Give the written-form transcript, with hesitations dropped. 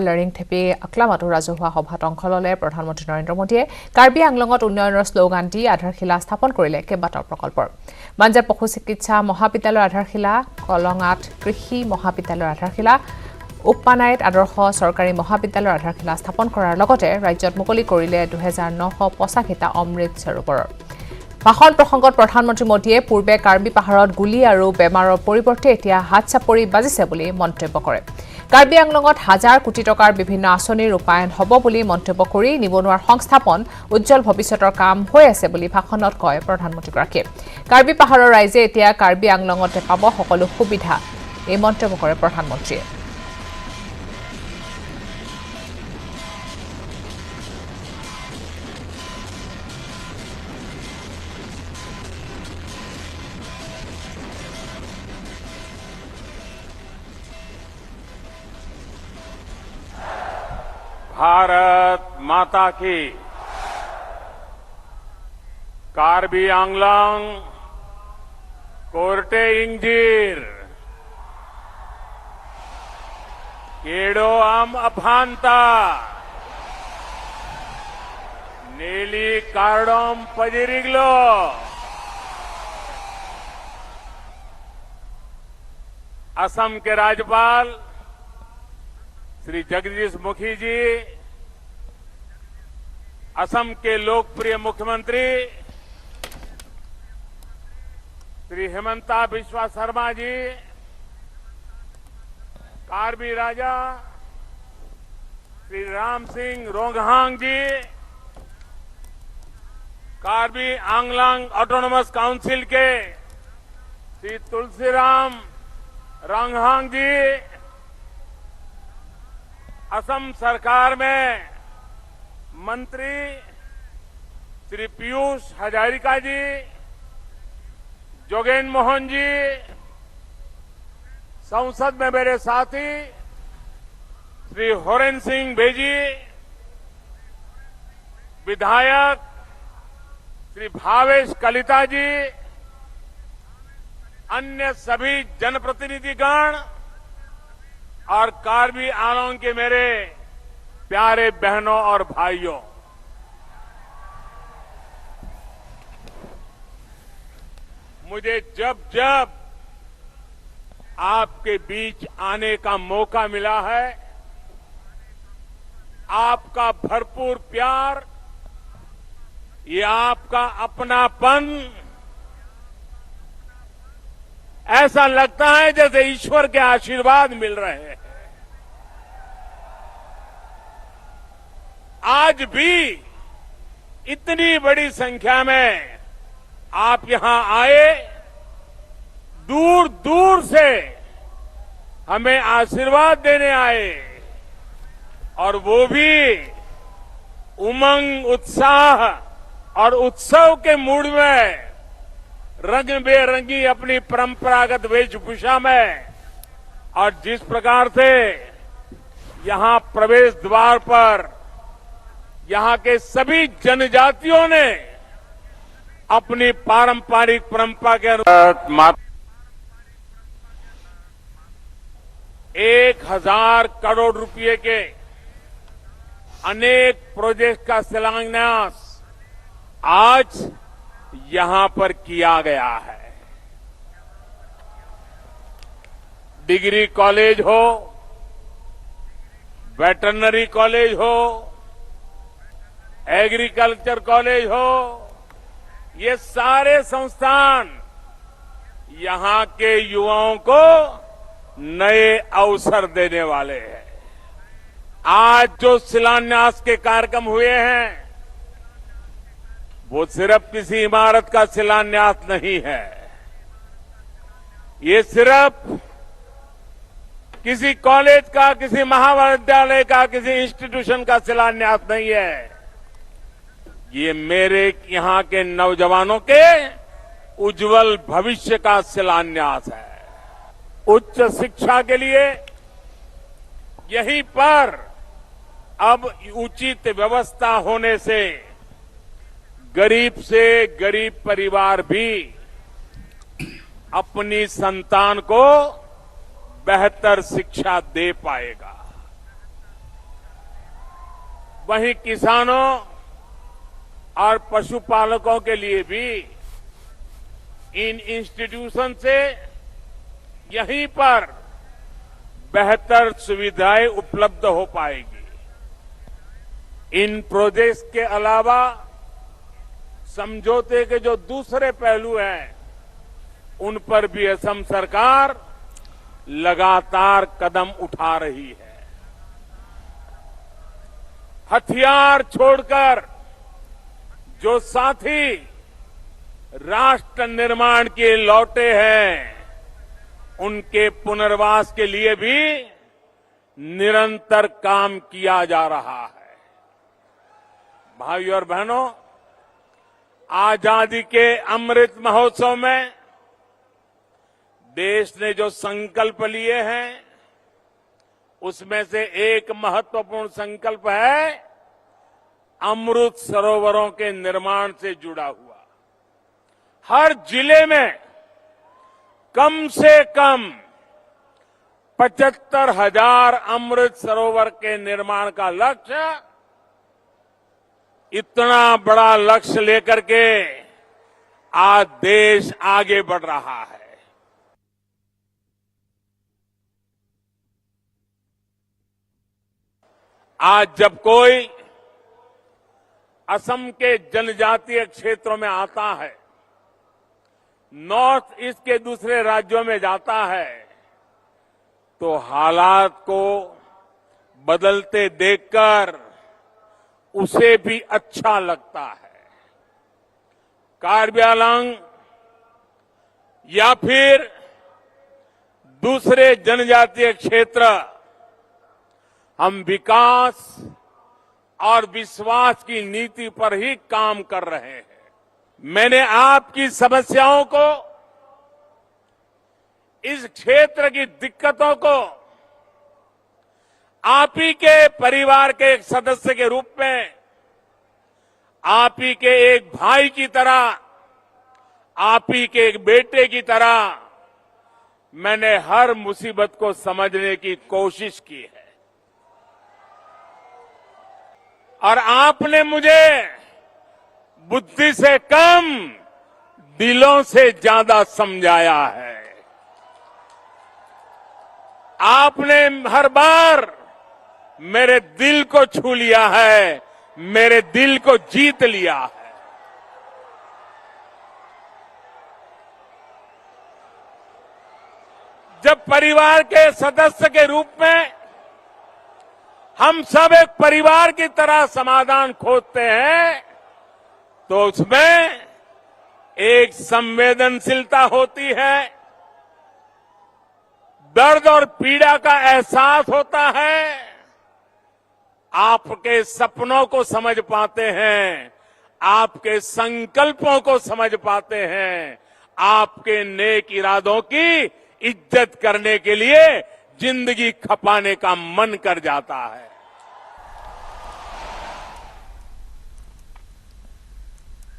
Learning থেপি আকলামাতো ৰাজহুৱা সভাত অংশ ল'লে প্ৰধানমন্ত্ৰী নৰেন্দ্ৰ মোদীয়ে কাৰ্বি আংলঙত উন্নয়নৰ শ্লোগান দি আধাৰশিলা স্থাপন কৰিলে কেইবাটাও প্ৰকল্পৰ মাঞ্জা পশু চিকিৎসা মহাবিদ্যালয়ৰ আধাৰশিলা কলঙাত কৃষি মহাবিদ্যালয়ৰ আধাৰশিলা উপানাইত আদৰ্শ চৰকাৰী মহাবিদ্যালয়ৰ আধাৰশিলা স্থাপন কৰাৰ লগতে ৰাজ্যত মুকলি কৰিলে 2985টা অমৃত সৰোবৰৰ ভাষণ প্ৰসংগত প্ৰধানমন্ত্ৰী মোদীয়ে পূৰ্বে কাৰ্বি পাহাৰত গুলি আৰু বেমাৰৰ পৰিৱৰ্তে এতিয়া হাত চাপৰি বাজিছে বুলি মন্তব্য কৰে কাৰ্বি আংলঙত হাজাৰ কোটি টকাৰ বিভিন্ন আঁচনিৰ ৰূপায়ণ হ'ব বুলি মন্তব্য কৰি নিবনুৱাৰ সংস্থাপন উজ্জ্বল ভৱিষ্যতৰ কাম হৈ আছে বুলি ভাষণত কয় প্ৰধানমন্ত্ৰীগৰাকীয়ে কাৰ্বি পাহাৰৰ ৰাইজে এতিয়া কাৰ্বি আংলঙতে পাব সকলো সুবিধা এই মন্তব্য কৰে প্ৰধানমন্ত্ৰীয়ে भारत माता की कार्बी आंगलंग कोर्टे इंजीर केडो आम अभांता नीली कार्डोम पजिरिगलो असम के राज्यपाल श्री जगदीश मुखी जी असम के लोकप्रिय मुख्यमंत्री श्री हेमंता बिस्वा शर्मा जी कार्बी राजा श्री राम सिंह रोंगहांग जी कार्बी आंगलांग ऑटोनोमस काउंसिल के श्री तुलसीराम रोंगहांग जी असम सरकार में मंत्री श्री पीयूष हजारिका जी जोगेन मोहन जी संसद में मेरे साथी श्री होरेन सिंह बेजी विधायक श्री भावेश कलिता जी अन्य सभी जनप्रतिनिधिगण और कार्बी आंगलंग के मेरे प्यारे बहनों और भाइयों मुझे जब जब आपके बीच आने का मौका मिला है आपका भरपूर प्यार ये आपका अपनापन ऐसा लगता है जैसे ईश्वर के आशीर्वाद मिल रहे हैं आज भी इतनी बड़ी संख्या में आप यहां आए दूर दूर से हमें आशीर्वाद देने आए और वो भी उमंग उत्साह और उत्सव के मूड में रंग बेरंगी अपनी परंपरागत वेशभूषा में और जिस प्रकार से यहां प्रवेश द्वार पर यहां के सभी जनजातियों ने अपनी पारंपरिक परंपरा के अनुसार 1000 करोड़ रुपए के अनेक प्रोजेक्ट का शिलान्यास आज यहां पर किया गया है डिग्री कॉलेज हो वेटरनरी कॉलेज हो एग्रीकल्चर कॉलेज हो ये सारे संस्थान यहां के युवाओं को नए अवसर देने वाले हैं आज जो शिलान्यास के कार्यक्रम हुए हैं वो सिर्फ किसी इमारत का शिलान्यास नहीं है ये सिर्फ किसी कॉलेज का किसी महाविद्यालय का किसी इंस्टीट्यूशन का शिलान्यास नहीं है ये मेरे यहां के नौजवानों के उज्जवल भविष्य का शिलान्यास है उच्च शिक्षा के लिए यहीं पर अब उचित व्यवस्था होने से गरीब से गरीब परिवार भी अपनी संतान को बेहतर शिक्षा दे पाएगा। वहीं किसानों और पशुपालकों के लिए भी इन इंस्टीट्यूशन से यहीं पर बेहतर सुविधाएं उपलब्ध हो पाएगी। इन प्रोजेक्ट्स के अलावा समझौते के जो दूसरे पहलू हैं, उन पर भी असम सरकार लगातार कदम उठा रही है। हथियार छोड़कर जो साथी राष्ट्र निर्माण के लौटे हैं, उनके पुनर्वास के लिए भी निरंतर काम किया जा रहा है। भाइयों और बहनों, आजादी के अमृत महोत्सव में देश ने जो संकल्प लिए हैं, उसमें से एक महत्वपूर्ण संकल्प है अमृत सरोवरों के निर्माण से जुड़ा हुआ। हर जिले में कम से कम 75,000 अमृत सरोवर के निर्माण का लक्ष्य, इतना बड़ा लक्ष्य लेकर के आज देश आगे बढ़ रहा है। आज जब कोई असम के जनजातीय क्षेत्रों में आता है, नॉर्थ ईस्ट के दूसरे राज्यों में जाता है, तो हालात को बदलते देखकर उसे भी अच्छा लगता है। कार्बी आंगलोंग या फिर दूसरे जनजातीय क्षेत्र, हम विकास और विश्वास की नीति पर ही काम कर रहे हैं। मैंने आपकी समस्याओं को, इस क्षेत्र की दिक्कतों को आप ही के परिवार के एक सदस्य के रूप में, आप ही के एक भाई की तरह, आप ही के एक बेटे की तरह मैंने हर मुसीबत को समझने की कोशिश की है। और आपने मुझे बुद्धि से कम दिलों से ज्यादा समझाया है। आपने हर बार मेरे दिल को छू लिया है, मेरे दिल को जीत लिया है। जब परिवार के सदस्य के रूप में हम सब एक परिवार की तरह समाधान खोजते हैं, तो उसमें एक संवेदनशीलता होती है, दर्द और पीड़ा का एहसास होता है, आपके सपनों को समझ पाते हैं, आपके संकल्पों को समझ पाते हैं, आपके नेक इरादों की इज्जत करने के लिए जिंदगी खपाने का मन कर जाता है।